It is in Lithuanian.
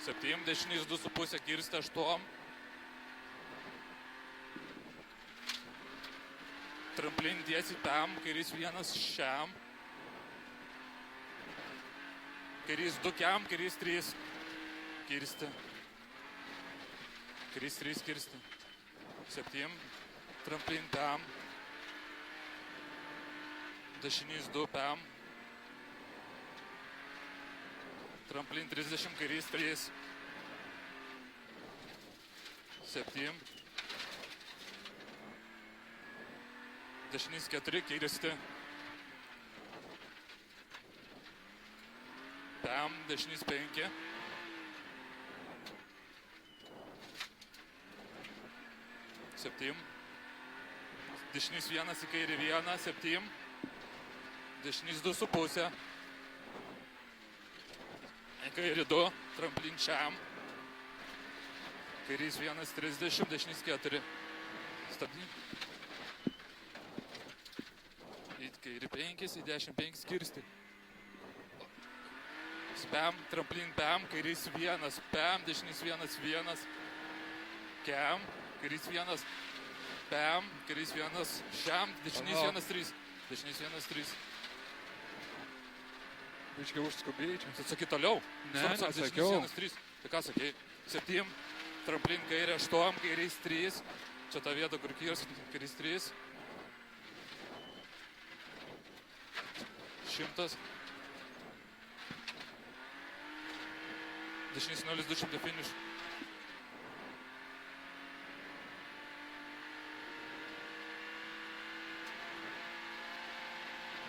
7, dešinys 2,5, kirsti 8. Tramplin tiesiai pem, kairys 1 šiam. Kairys 2 kiam, kairys 3. Kirsti. Kairys 3 kirsti. 7, tramplin pem. Dešinys 2 pem. Tramplin 30, kairys 3. 7. Dešinys 4, kirsti. Pem, dešinys 5. Septim. Dešinys 1 į kairį 1, 7. Dešinys 2,5. Į kairį 2, tramplin šiam. Kairys 1, 30, dešinys 4. Stabdym. Į kairį 5, į 10, 5 kirsti. Spam, tramplin pam, kairys 1, pam, dešinys 1, 1. Kiam, kairys 1, pam, kairys 1, šiam, dešinys 1, 3. Dešinys 1, 3. Biškai užskubėjai čia. Tu sakai toliau? Ne, Dešinys nesakiau. 1, 3. Tai ką sakei? 7, tramplin kairė 8, kairys 3. Čia ta vieta, kur kirsti, kairys 3. 100. Dešinys 0, 200 finish.